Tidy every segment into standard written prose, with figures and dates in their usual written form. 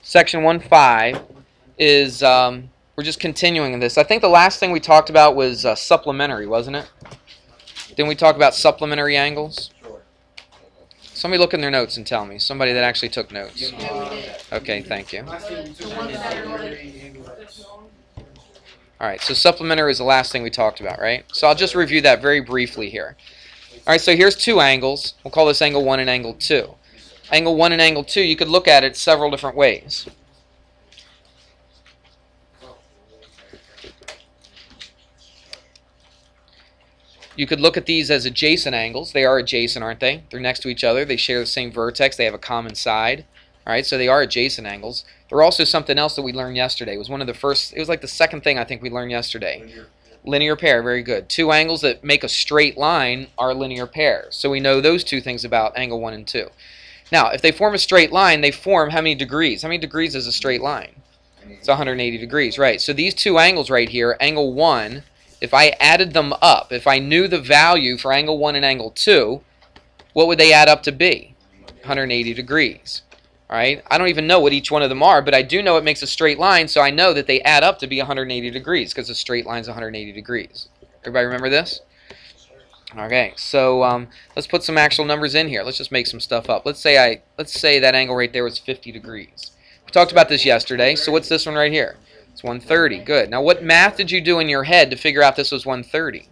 Section 1.5 is, we're just continuing this. I think the last thing we talked about was supplementary, wasn't it? Didn't we talk about supplementary angles? Somebody look in their notes and tell me. Somebody that actually took notes. Okay, thank you. Alright, so supplementary is the last thing we talked about, right? So I'll just review that very briefly here. Alright, so here's two angles. We'll call this angle 1 and angle 2. Angle 1 and angle 2, you could look at it several different ways. You could look at these as adjacent angles. They are adjacent, aren't they? They're next to each other. They share the same vertex. They have a common side. All right, so they are adjacent angles. They're also something else that we learned yesterday. It was one of the first, it was like the second thing I think we learned yesterday. Linear pair, very good. Two angles that make a straight line are linear pairs. So we know those two things about angle 1 and 2. Now, if they form a straight line, they form how many degrees? How many degrees is a straight line? It's 180 degrees, right? So these two angles right here, angle 1, if I added them up, if I knew the value for angle 1 and angle 2, what would they add up to be? 180 degrees. All right? I don't even know what each one of them are, but I do know it makes a straight line, so I know that they add up to be 180 degrees because a straight line is 180 degrees. Everybody remember this? Okay, so let's put some actual numbers in here. Let's just make some stuff up. Let's say that angle right there was 50 degrees. We talked about this yesterday, so what's this one right here? It's 130. Good. Now, what math did you do in your head to figure out this was 130?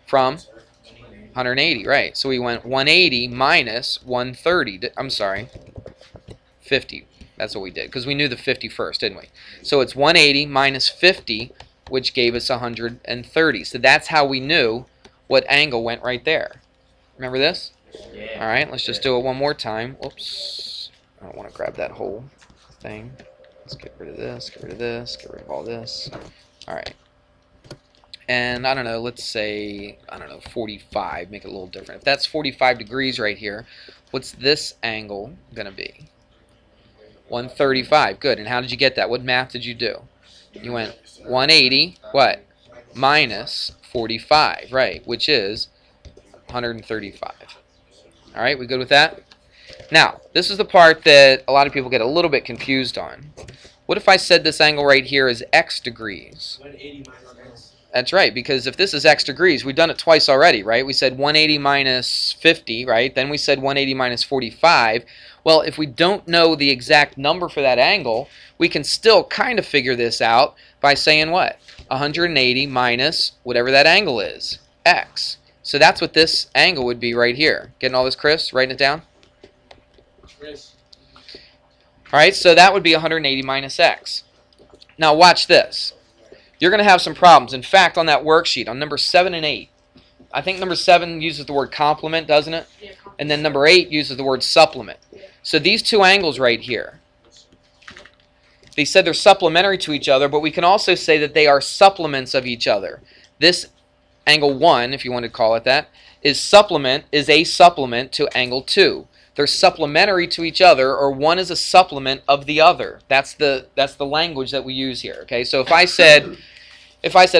From 180, right. So we went 180 minus 130. I'm sorry, 50. That's what we did, because we knew the 50 first, didn't we? So it's 180 minus 50, which gave us 130. So that's how we knew what angle went right there. Remember this? Yeah. All right, let's just do it one more time. Oops. I don't want to grab that whole thing. Let's get rid of this, get rid of this, get rid of all this. All right. And I don't know, let's say, I don't know, 45, make it a little different. If that's 45 degrees right here, what's this angle going to be? 135. Good. And how did you get that? What math did you do? You went 180, what? Minus 45, right, which is 135. All right, we good with that? Now, this is the part that a lot of people get a little bit confused on. What if I said this angle right here is x degrees? 180 minus x. That's right, because if this is x degrees, we've done it twice already, right? We said 180 minus 50, right? Then we said 180 minus 45. Well, if we don't know the exact number for that angle, we can still kind of figure this out by saying what? 180 minus whatever that angle is, x. So that's what this angle would be right here. Getting all this, Chris? Writing it down? Chris. All right, so that would be 180 minus x. Now watch this. You're going to have some problems. In fact, on that worksheet, on number 7 and 8, I think number 7 uses the word complement, doesn't it? Yeah, and then number 8 uses the word supplement. Yeah. So these two angles right here, they said they're supplementary to each other, but we can also say that they are supplements of each other. This angle 1, if you want to call it that, is a supplement to angle 2. They're supplementary to each other, or one is a supplement of the other. That's the language that we use here. Okay, so if I said,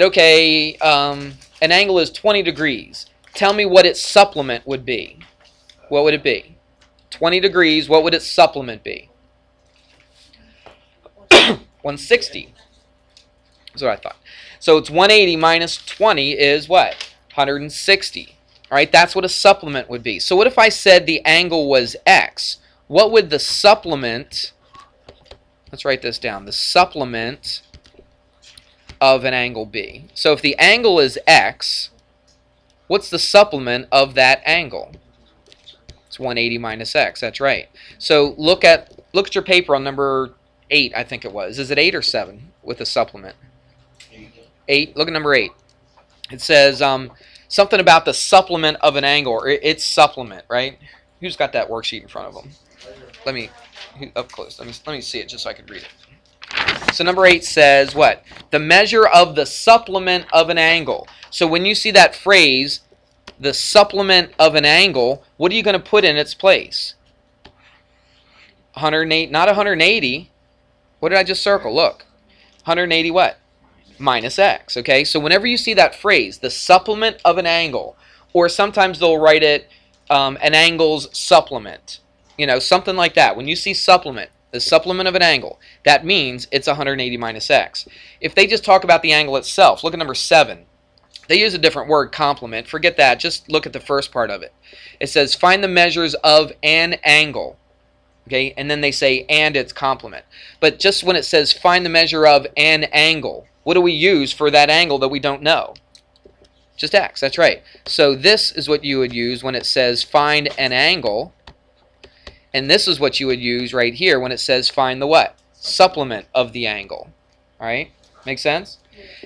okay, an angle is 20 degrees. Tell me what its supplement would be. What would it be? 20 degrees. What would its supplement be? 160. That's what I thought. So it's 180 minus 20 is what? 160. All right, that's what a supplement would be. So what if I said the angle was x? What would the supplement, let's write this down, the supplement of an angle be? So if the angle is x, what's the supplement of that angle? It's 180 minus x, that's right. So look at your paper on number 8, I think it was. Is it 8 or 7 with the supplement? 8. Look at number 8. It says something about the supplement of an angle, or its supplement, right? Who's got that worksheet in front of them? Let me, up close, let me see it just so I can read it. So number 8 says what? The measure of the supplement of an angle. So when you see that phrase, the supplement of an angle, what are you going to put in its place? 108, not 180. What did I just circle? Look. 180 what? Minus x, okay? So whenever you see that phrase, the supplement of an angle, or sometimes they'll write it an angle's supplement, you know, something like that. When you see supplement, the supplement of an angle, that means it's 180 minus x. If they just talk about the angle itself, look at number 7. They use a different word, complement. Forget that. Just look at the first part of it. It says, find the measures of an angle. Okay, and then they say, and its complement. But just when it says, find the measure of an angle, what do we use for that angle that we don't know? Just x. That's right. So this is what you would use when it says, find an angle. And this is what you would use right here when it says, find the what? Supplement of the angle. All right? Make sense?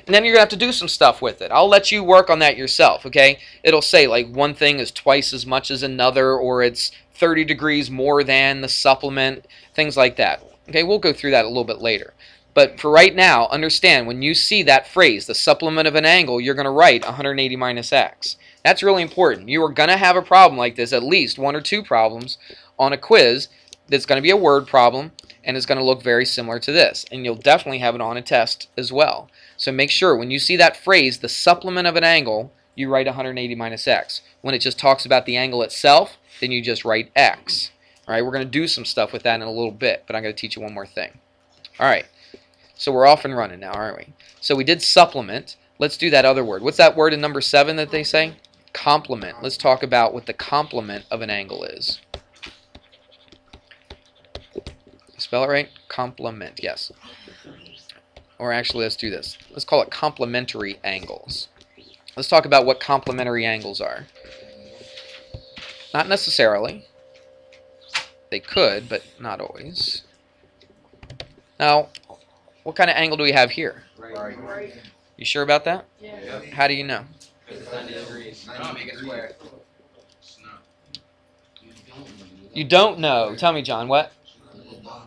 And then you're going to have to do some stuff with it. I'll let you work on that yourself, okay? It'll say, like, one thing is twice as much as another, or it's 30 degrees more than the supplement, things like that. Okay, we'll go through that a little bit later. But for right now, understand, when you see that phrase, the supplement of an angle, you're going to write 180 minus x. That's really important. You are going to have a problem like this, at least 1 or 2 problems on a quiz that's going to be a word problem, and it's going to look very similar to this. And you'll definitely have it on a test as well. So make sure when you see that phrase, the supplement of an angle, you write 180 minus x. When it just talks about the angle itself, then you just write x. All right, we're going to do some stuff with that in a little bit, but I'm going to teach you one more thing. All right, so we're off and running now, aren't we? So we did supplement. Let's do that other word. What's that word in number 7 that they say? Complement. Let's talk about what the complement of an angle is. Spell it right? Complement, yes. Or actually, let's do this. Let's call it complementary angles. Let's talk about what complementary angles are. Not necessarily. They could, but not always. Now, what kind of angle do we have here? Right. You sure about that? Yeah. How do you know? You don't know. Tell me, John, what?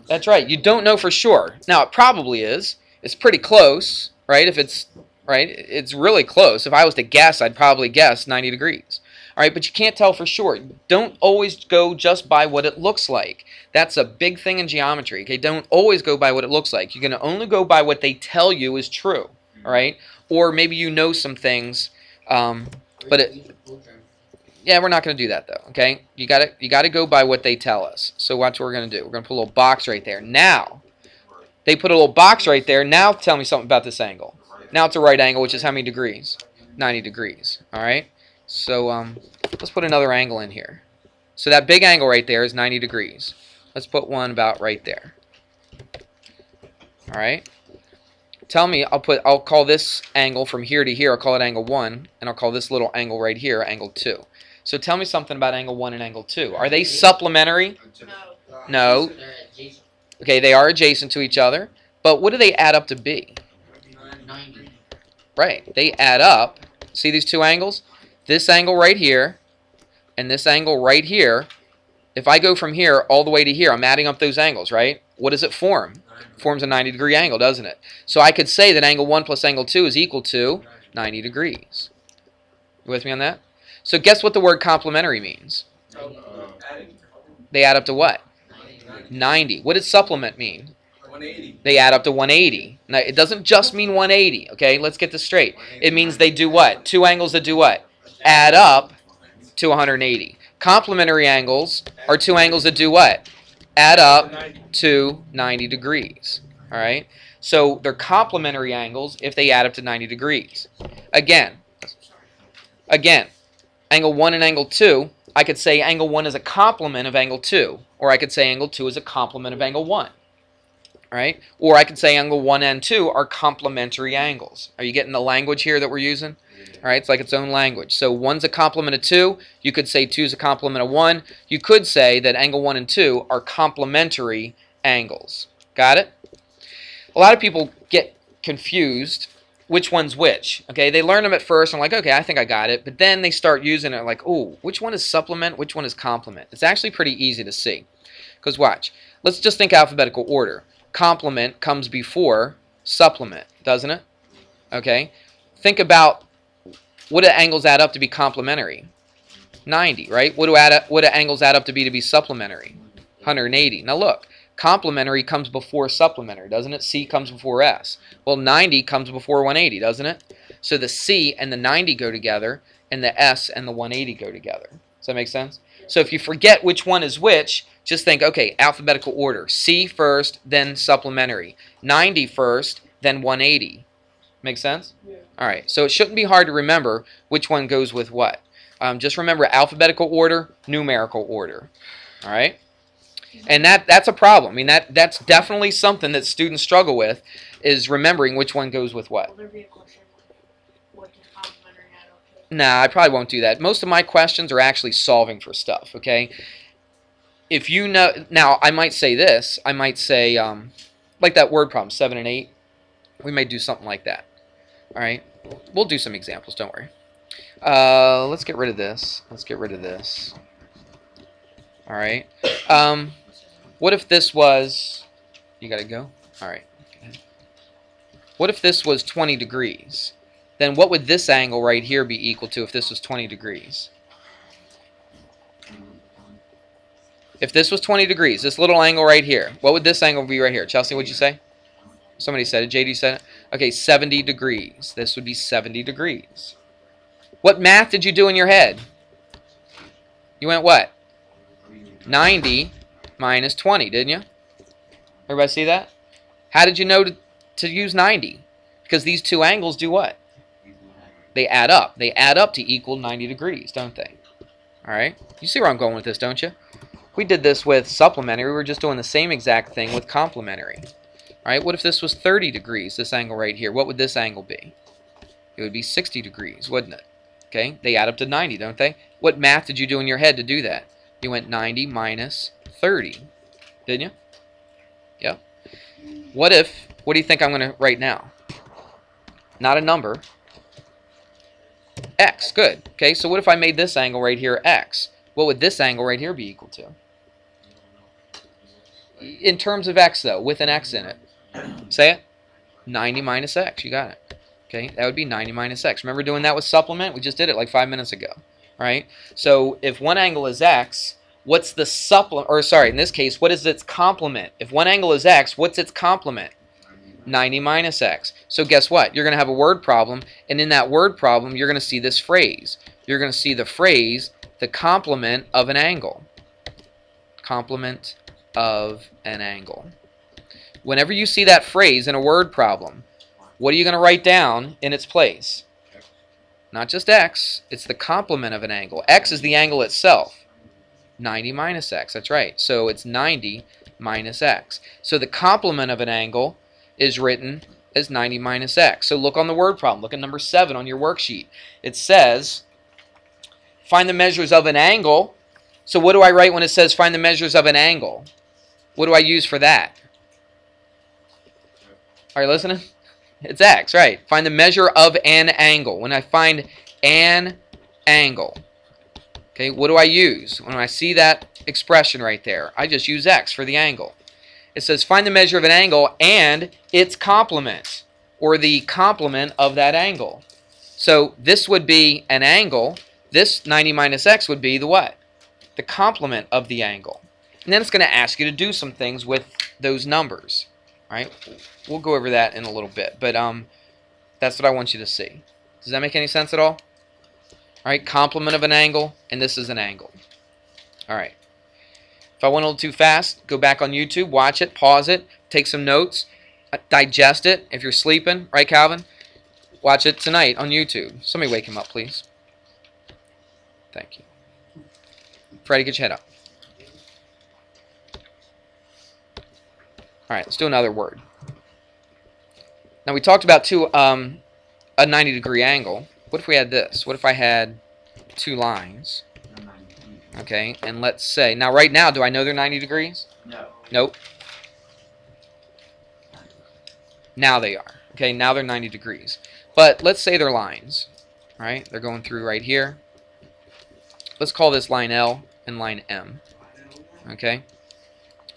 That's right. You don't know for sure. Now, it probably is. It's pretty close, right? If it's right, it's really close. If I was to guess, I'd probably guess 90 degrees. All right, but you can't tell for sure. Don't always go just by what it looks like. That's a big thing in geometry. Okay, don't always go by what it looks like. You're going to only go by what they tell you is true. All right, or maybe you know some things, yeah, we're not going to do that though. Okay, you got to go by what they tell us. So watch what we're going to do. We're going to put a little box right there. Now, they put a little box right there. Now tell me something about this angle. Now it's a right angle, which is how many degrees? 90 degrees. All right. So let's put another angle in here. So that big angle right there is 90 degrees. Let's put one about right there. All right. Tell me, I'll call this angle from here to here, I'll call it angle 1, and I'll call this little angle right here angle 2. So tell me something about angle 1 and angle 2. Are they supplementary? No. Okay, they are adjacent to each other, but what do they add up to be? 90. Right, they add up. See these two angles? This angle right here and this angle right here. If I go from here all the way to here, I'm adding up those angles, right? What does it form? It forms a 90-degree angle, doesn't it? So I could say that angle 1 plus angle 2 is equal to 90 degrees. You with me on that? So guess what the word complementary means? They add up to what? 90. What does supplement mean? 180. They add up to 180. Now, it doesn't just mean 180, okay? Let's get this straight. It means they do what? Two angles that do what? Add up to 180. Complementary angles are two angles that do what? Add up to 90 degrees. All right? So they're complementary angles if they add up to 90 degrees. Again, angle 1 and angle 2, I could say angle 1 is a complement of angle 2, or I could say angle 2 is a complement of angle 1. All right? Or I could say angle 1 and 2 are complementary angles. Are you getting the language here that we're using? All right, it's like its own language. So 1's a complement of 2. You could say 2's a complement of 1. You could say that angle 1 and 2 are complementary angles. Got it? A lot of people get confused which one's which. Okay, they learn them at first and like, okay, I think I got it. But then they start using it like, oh, which one is supplement? Which one is complement? It's actually pretty easy to see. Because watch. Let's just think alphabetical order. Complement comes before supplement, doesn't it? Okay. Think about what do angles add up to be complementary? 90, right? What do angles add up to be supplementary? 180. Now look, complementary comes before supplementary, doesn't it? C comes before S. Well, 90 comes before 180, doesn't it? So the C and the 90 go together, and the S and the 180 go together. Does that make sense? So if you forget which one is which, Just think, okay, alphabetical order. C first, then supplementary. 90 first, then 180. Make sense? Yeah. All right, so it shouldn't be hard to remember which one goes with what. Just remember alphabetical order, numerical order. All right? And that's a problem. I mean, that's definitely something that students struggle with, is remembering which one goes with what. Will there be a question what does complementary add up to? Nah, I probably won't do that. Most of my questions are actually solving for stuff, okay? If you know, now I might say this. I might say, like that word problem, 7 and 8. We may do something like that. All right? We'll do some examples, don't worry. Let's get rid of this. Let's get rid of this. All right. What if this was, you got to go? All right. What if this was 20 degrees? Then what would this angle right here be equal to if this was 20 degrees? If this was 20 degrees, this little angle right here, what would this angle be right here? Chelsea, what'd you say? Somebody said it. JD said it. Okay, 70 degrees. This would be 70 degrees. What math did you do in your head? You went what? 90 minus 20, didn't you? Everybody see that? How did you know to use 90? Because these two angles do what? They add up. They add up to equal 90 degrees, don't they? All right? You see where I'm going with this, don't you? We did this with supplementary. We were just doing the same exact thing with complementary. All right? What if this was 30 degrees, this angle right here? What would this angle be? It would be 60 degrees, wouldn't it? Okay? They add up to 90, don't they? What math did you do in your head to do that? You went 90 minus 30, didn't you? Yep. What do you think I'm going to write now? Not a number. X, good. Okay, so what if I made this angle right here X? What would this angle right here be equal to? In terms of X, though, with an X in it. Say it. 90 minus X, you got it. Okay, that would be 90 minus X. Remember doing that with supplement? We just did it like 5 minutes ago. Right? So if one angle is X, what's the supplement, or sorry, in this case, what is its complement? If one angle is X, what's its complement? 90 minus X. So guess what? You're going to have a word problem, and in that word problem, you're going to see this phrase. You're going to see the phrase, the complement of an angle. Complement of an angle. Whenever you see that phrase in a word problem, what are you going to write down in its place? Not just X, it's the complement of an angle. X is the angle itself. 90 minus X, that's right. So it's 90 minus X. So the complement of an angle is written as 90 minus X. So look on the word problem. Look at number 7 on your worksheet. It says, find the measures of an angle. So what do I write when it says find the measures of an angle? What do I use for that? Are you listening? It's X, right. Find the measure of an angle. When I find an angle, okay, what do I use? When I see that expression right there, I just use X for the angle. It says find the measure of an angle and its complement, or the complement of that angle. So this would be an angle. This 90 minus X would be the what? The complement of the angle. And then it's going to ask you to do some things with those numbers. All right? We'll go over that in a little bit, but that's what I want you to see. Does that make any sense at all? All right, complement of an angle, and this is an angle. All right. If I went a little too fast, go back on YouTube, watch it, pause it, take some notes, digest it. If you're sleeping, right, Calvin? Watch it tonight on YouTube. Somebody wake him up, please. Thank you. Freddie, get your head up. All right, let's do another word. Now we talked about a 90-degree angle. What if we had this? What if I had two lines? Okay, and let's say, now right now, do I know they're 90 degrees? No. Nope. Now they are. Okay, now they're 90 degrees. But let's say they're lines. All right, they're going through right here. Let's call this line L and line M. Okay?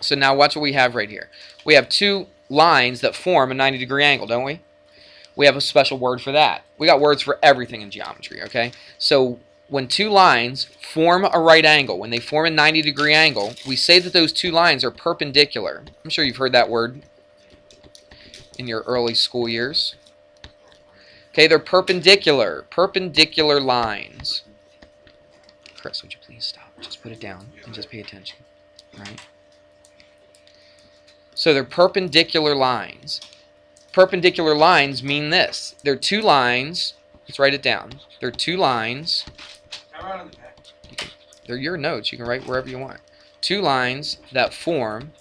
So now watch what we have right here. We have two lines that form a 90-degree angle, don't we? We have a special word for that. We got words for everything in geometry, okay? So when two lines form a right angle, when they form a 90-degree angle, we say that those two lines are perpendicular. I'm sure you've heard that word in your early school years. Okay, they're perpendicular. Perpendicular lines. Chris, would you please stop? Just put it down and just pay attention. Right? So they're perpendicular lines. Perpendicular lines mean this. They're two lines. Let's write it down. They're two lines. They're your notes. You can write wherever you want. Two lines that form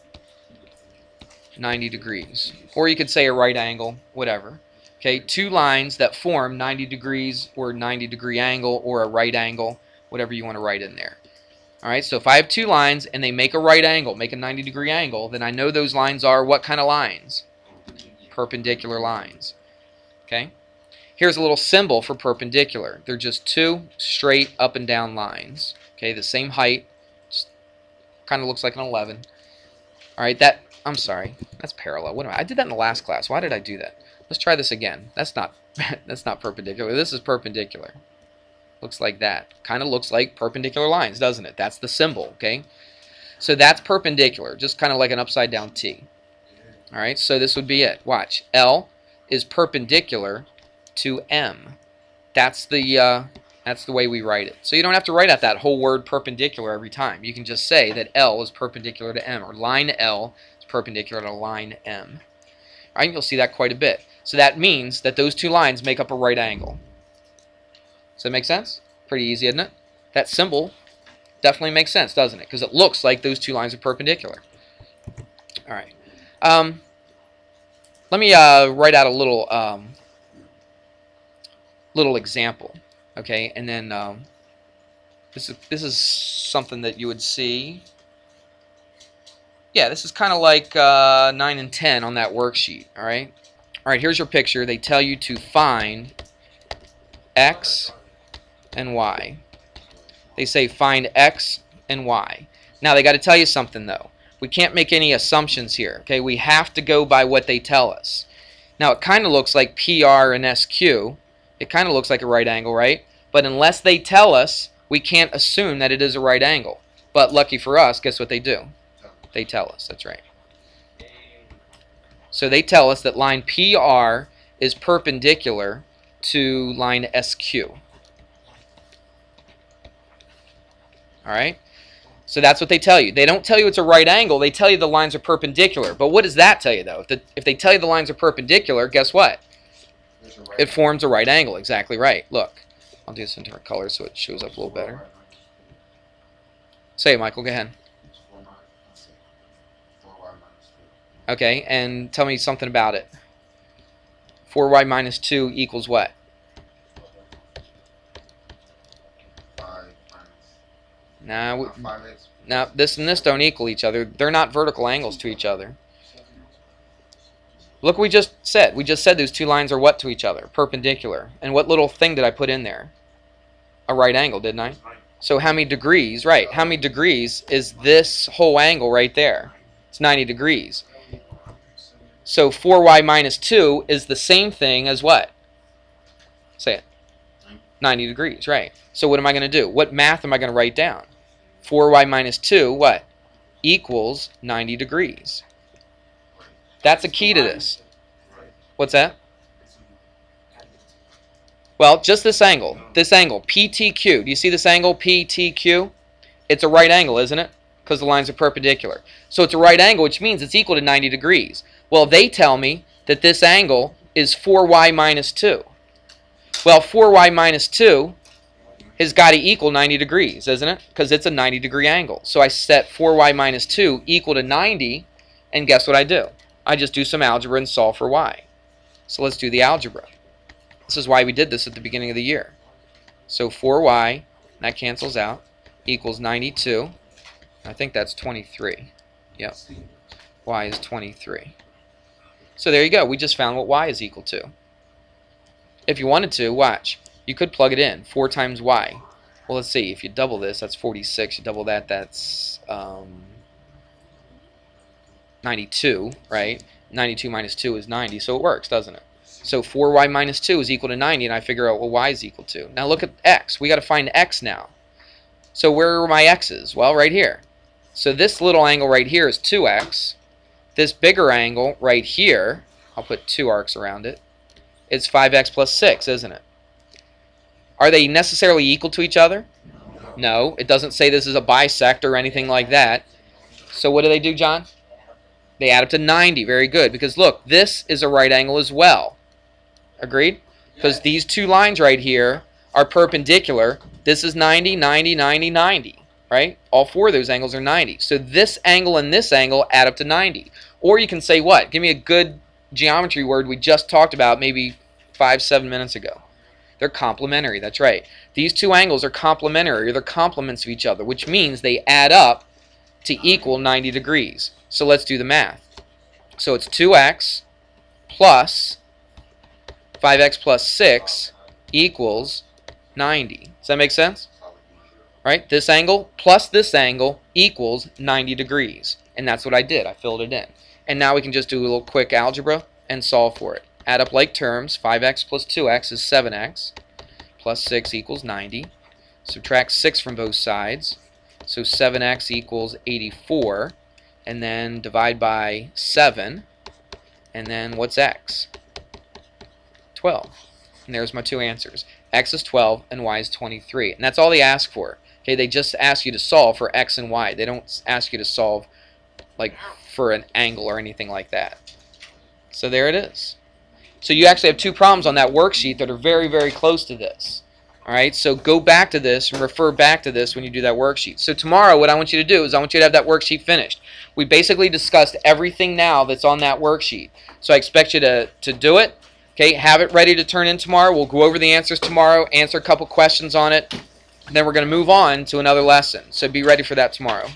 90 degrees. Or you could say a right angle, whatever. Okay, two lines that form 90 degrees or 90-degree angle or a right angle, whatever you want to write in there. Alright, so if I have two lines and they make a right angle, make a 90-degree angle, then I know those lines are what kind of lines? Perpendicular lines. Okay? Here's a little symbol for perpendicular. They're just two straight up and down lines. Okay, the same height. Just kind of looks like an 11. Alright, I'm sorry. That's parallel. What am I did that in the last class. Why did I do that? Let's try this again. That's not that's not perpendicular. This is perpendicular. Looks like that. Kind of looks like perpendicular lines, doesn't it? That's the symbol, okay? So that's perpendicular, just kind of like an upside down T. All right, so this would be it. Watch. L is perpendicular to M. That's the way we write it. So you don't have to write out that whole word perpendicular every time. You can just say that L is perpendicular to M, or line L is perpendicular to line M. All right, you'll see that quite a bit. So that means that those two lines make up a right angle. Does that make sense? Pretty easy, isn't it? That symbol definitely makes sense, doesn't it? Because it looks like those two lines are perpendicular. All right. Let me write out a little example, okay? And then this is something that you would see. Yeah, this is kind of like 9 and 10 on that worksheet. All right. All right. Here's your picture. They tell you to find x and y. They say find x and y. Now they got to tell you something though. We can't make any assumptions here. Okay, we have to go by what they tell us. Now it kind of looks like PR and SQ. It kind of looks like a right angle, right? But unless they tell us, we can't assume that it is a right angle. But lucky for us, guess what they do? They tell us. That's right. So they tell us that line PR is perpendicular to line SQ. Alright? So that's what they tell you. They don't tell you it's a right angle. They tell you the lines are perpendicular. But what does that tell you, though? If they tell you the lines are perpendicular, guess what? It forms a right angle. Exactly right. Look. I'll do this in different colors so it shows up a little better. Say it, Michael. Go ahead. Okay, and tell me something about it. 4y minus 2 equals what? Now, this and this don't equal each other. They're not vertical angles to each other. Look what we just said. We just said those two lines are what to each other? Perpendicular. And what little thing did I put in there? A right angle, didn't I? So how many degrees? Right. How many degrees is this whole angle right there? It's 90 degrees. So 4y minus 2 is the same thing as what? Say it. 90 degrees, right. So what am I going to do? What math am I going to write down? 4y minus 2, what? Equals 90 degrees. That's a key to this. What's that? Well, just this angle, PTQ. Do you see this angle, PTQ? It's a right angle, isn't it? Because the lines are perpendicular. So it's a right angle, which means it's equal to 90 degrees. Well, they tell me that this angle is 4y minus 2. Well, 4y minus 2 has got to equal 90 degrees, isn't it? Because it's a 90-degree angle. So I set 4y minus 2 equal to 90, and guess what I do? I just do some algebra and solve for y. So let's do the algebra. This is why we did this at the beginning of the year. So 4y, that cancels out, equals 92. I think that's 23. Yep. Y is 23. So there you go. We just found what y is equal to. If you wanted to, watch. You could plug it in. 4 times y. Well, let's see. If you double this, that's 46. You double that, that's 92, right? 92 minus 2 is 90, so it works, doesn't it? So 4y minus 2 is equal to 90, and I figure out what y is equal to. Now look at x. We got to find x now. So where are my x's? Well, right here. So this little angle right here is 2x. This bigger angle right here, I'll put 2 arcs around it, is 5x plus 6, isn't it? Are they necessarily equal to each other? No, it doesn't say this is a bisect or anything like that. So what do they do, John? They add up to 90. Very good. Because look, this is a right angle as well. Agreed? Because these two lines right here are perpendicular. This is 90, 90, 90, 90. Right? All four of those angles are 90. So this angle and this angle add up to 90. Or you can say what? Give me a good geometry word we just talked about maybe 5-7 minutes ago. They're complementary. That's right. These two angles are complementary, or they're complements of each other, which means they add up to equal 90 degrees. So let's do the math. So it's 2x plus 5x plus 6 equals 90. Does that make sense? Right? This angle plus this angle equals 90 degrees. And that's what I did. I filled it in. And now we can just do a little quick algebra and solve for it. Add up like terms. 5x plus 2x is 7x. Plus 6 equals 90. Subtract 6 from both sides. So 7x equals 84. And then divide by 7. And then what's x? 12. And there's my two answers. X is 12 and y is 23. And that's all they ask for. Okay, they just ask you to solve for x and y. They don't ask you to solve like for an angle or anything like that. So there it is. So you actually have two problems on that worksheet that are very, very close to this. Alright, so go back to this and refer back to this when you do that worksheet. So tomorrow what I want you to do is I want you to have that worksheet finished. We basically discussed everything now that's on that worksheet. So I expect you to do it. Okay, have it ready to turn in tomorrow. We'll go over the answers tomorrow, answer a couple questions on it, and then we're going to move on to another lesson. So be ready for that tomorrow.